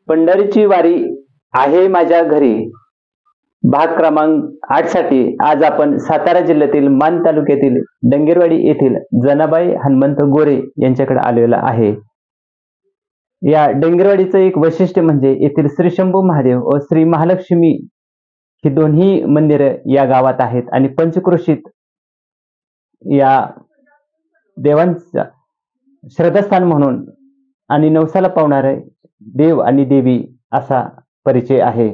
पंढरीची वारी आहे माझ्या घरी भाग क्रमांक 8 साठी आज आपण सातारा जिल्ह्यातील मान तालुक्यातील डंगेरवाडी येथील जनाबाई हनुमंत गोरे यांच्याकडे आलेला आहे। या डंगेरवाडीचं एक वैशिष्ट्य म्हणजे येथील श्री शंभू महादेव व श्री महालक्ष्मी ही दोन्ही मंदिरं या गावात आहेत आणि पंचक्रोशीत या देवांचा श्रद्धास्थान म्हणून आणि नवसाला पावणारे देव आणि देवी असा परिचय आहे।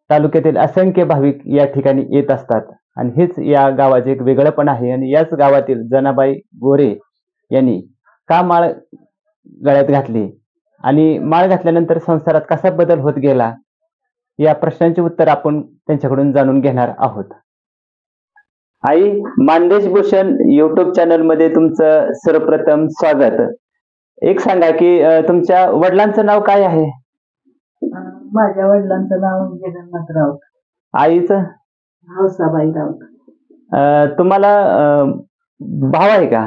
तालुक्यातील असंख्य भाविक या ठिकाणी येत असतात आणि हेच या गावाचे एक वेगळेपण आहे। आणि याच गावातील जनाबाई गोरे यांनी का माळ गळ्यात घातली आणि माळ घातल्यानंतर संसारात कसा बदल होत गेला या प्रश्नांचे उत्तर आपण त्यांच्याकडून जाणून घेणार आहोत। आई, मानदेश भूषण युट्यूब चॅनल मध्ये तुमचं सर्वप्रथम स्वागत। एक सांगा की तुमच्या वडिलांचं नाव काय आहे? माझ्या वडिलांचं नाव जगन्नाथ राऊत, आईचं हौसाबाई राऊत। तुम्हाला भाव आहे का?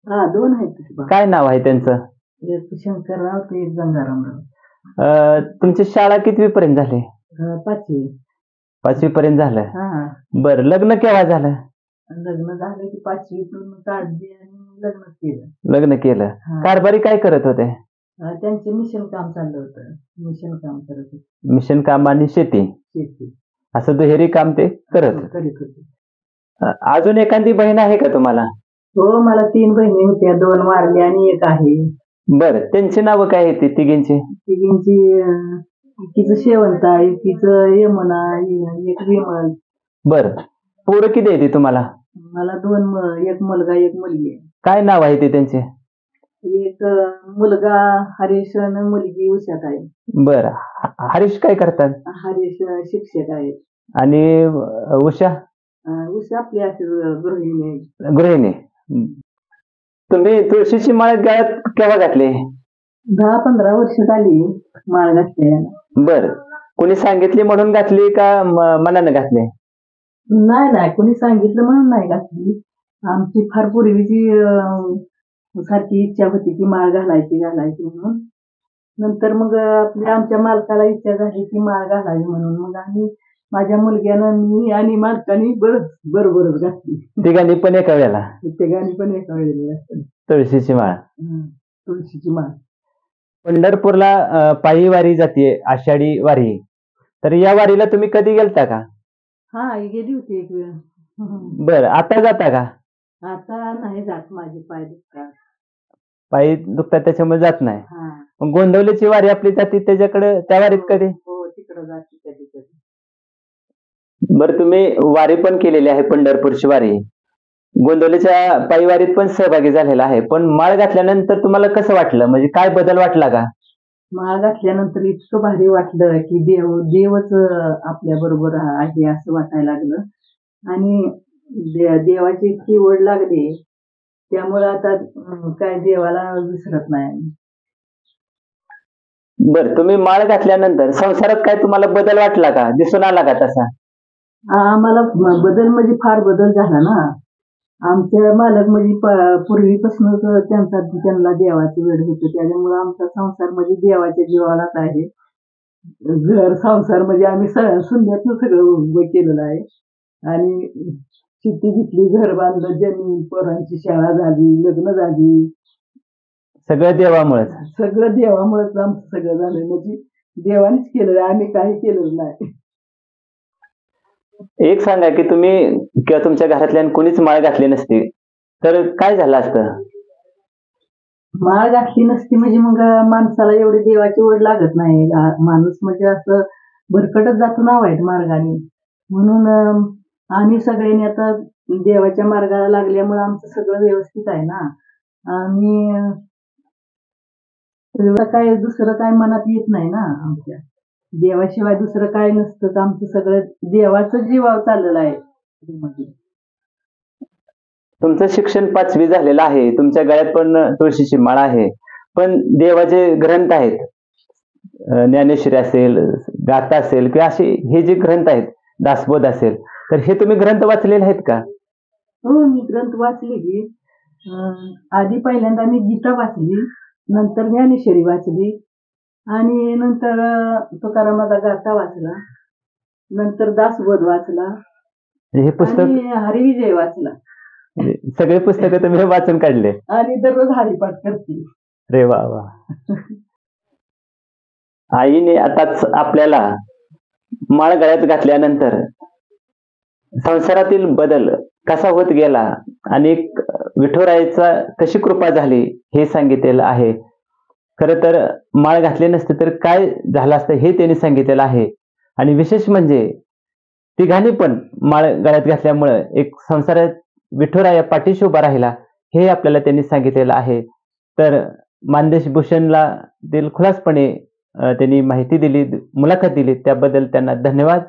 हा, दोन आहेत। काय नाव आहे त्यांचं? एक शंकर राऊत, एक गंगाराम राऊत। तुमची शाळा कितवी पर्यंत झाली? 5वी। 5वी पर्यंत झालं। हा, बर, लग्न केव्हा झालं? लग्न झालं की 5वीतून काढली आणि लग्न केलं। लग्न केलं। कारभारी काय करत होते? त्यांचे मिशन काम चाललं होतं, मिशन काम करत होते। मिशन काम आणि शेती असं दुहेरी काम ते करत होते। अजून एखादी बहीण आहे का तुम्हाला? हो, मला 3 बहिणी होत्या, 2 वारल्या आणि एक आहे। बर, त्यांची नावं काय आहेत तिघींची? तिघींची एकीचं शेवंता, एकीचं यमुना, एक विमल। बर, पोरं किती आहे तुम्हाला? मला 2 एक मुलगा एक मुलगी आहे। काय नाव आहे ते त्यांचे? एक मुलगा हरीश आणि मुलगी उषाताई। बर, हरीश काय करतात? हरीश शिक्षक आहेत आणि उषा? उषा आपली अशी गृहिणी। गृहिणी। तुम्ही तुळशीची माळ गळ्यात केव्हा घातली? 10-15 वर्ष झाली माळ घातली। बर, कोणी सांगितली म्हणून घातली का मनाने घातली? नाही, कोणी सांगितलं म्हणून नाही घातली। आमची फार पूर्वीची सारखी इच्छा होती की माळ घालायची म्हणून। नंतर मग आमच्या मालकाला इच्छा झाली की माळ घालावी म्हणून मग आम्ही, माझ्या मुलग्यानं, मी आणि मालकाने बरोबरच घातली। तिघांनी पण एका वेळेला? तिघांनी पण एका वेळेला तुळशीची माळ। तुळशीची माळ। पंढरपूरला पायी वारी जाते, आषाढी वारी, तर या वारीला तुम्ही कधी गेलता का? हा, गेली होती एक वेळ। बर, आता जाता का? आता नाही जात, माझे पाय दुखतात। पायी दुखतात त्याच्यामुळे जात नाही। हा, मग गोंदवलीची वारी आपली जाते त्याच्याकडे, त्या वारीत कधी? हो, तिकडे जाते कधी। बर, तुम्ही वारी पण केलेली आहे, पंढरपूरची वारी, गोंदवलीच्या पायी वारीत पण सहभागी झालेला आहे, पण माळ घातल्यानंतर तुम्हाला कसं वाटलं? म्हणजे काय बदल वाटला का? माळ घातल्यानंतर इतकं भारी वाटलं की देवच आपल्या बरोबर आहे असं वाटायला लागलं आणि देवाची इतकी ओढ लागली त्यामुळे आता काय देवाला विसरत नाही। बर, तुम्ही माळ घातल्यानंतर संसारात काय तुम्हाला बदल वाटला का, दिसून आला का तसा? आम्हाला बदल म्हणजे फार बदल झाला ना। आमच्या मालक म्हणजे पूर्वीपासूनच त्यांना देवाची वेळ होती, त्याच्यामुळे आमचा संसार म्हणजे देवाच्या जीवालाच आहे। घर संसार म्हणजे आम्ही शून्यातून सगळं उभं केलेलं आहे आणि शेती घेतली, घर बांधलं, जमीन, पोरांची शाळा झाली, लग्न झाली, सगळं देवामुळेच। सगळं देवामुळेच आमचं सगळं झालं, म्हणजे देवानेच केलं, आम्ही काही केलं नाही। एक सांगा की तुम्ही किंवा तुमच्या घरातल्या कोणीच माळ घातली नसती तर काय झालं असतं? माळ घातली नसती म्हणजे मग माणसाला एवढी देवाची ओढ लागत नाही। माणूस म्हणजे असं भरकटत जातो ना वाईट मार्गाने, म्हणून आम्ही सगळ्यांनी आता देवाच्या मार्गाला लागल्यामुळे आमचं सगळं व्यवस्थित आहे ना। आम्ही काय दुसरं काय मनात येत नाही ना, आमच्या देवाशिवाय दुसरं काय नसतं, आमचं सगळं देवाचं जीवावर चाललेलं आहे। तुमचं शिक्षण 5वी झालेलं आहे, तुमच्या गळ्यात पण तुळशीची माळ आहे, पण देवाचे ग्रंथ आहेत, ज्ञानेश्वरी असेल, गाथा असेल किंवा असे हे जे ग्रंथ आहेत, दासबोध असेल, तर हे तुम्ही ग्रंथ वाचलेले आहेत का? हो, मी ग्रंथ वाचले की आधी पहिल्यांदा मी गीता वाचली, नंतर ज्ञानेश्वरी वाचली आणि नंतर तुकारामाचा गाथा वाचला, नंतर दासबोध वाचला हे पुस्तक आणि हरिविजय वाचला सगळे पुस्तकं तुम्ही वाचून काढले. आणि दररोज हरिपाठ करते. रे वा वा. आईने आताच आपल्याला माळ गळ्यात घातल्यानंतर संसारातील बदल कसा होत गेला आणि विठुरायाचा कशी कृपा झाली हे सांगितलेलं आहे. खरं तर माळ घातली नसते तर काय झालं असतं हे त्यांनी सांगितलेलं आहे. आणि विशेष म्हणजे तिघांनी पण माळ गळ्यात घातल्यामुळं एक संसारात विठुराया पाठीशी उभा राहिला हे आपल्याला त्यांनी सांगितलेलं आहे. तर मानदेश भूषणला दिलखुलासपणे त्यांनी माहिती दिली, मुलाखत दिली, त्याबद्दल त्यांना धन्यवाद.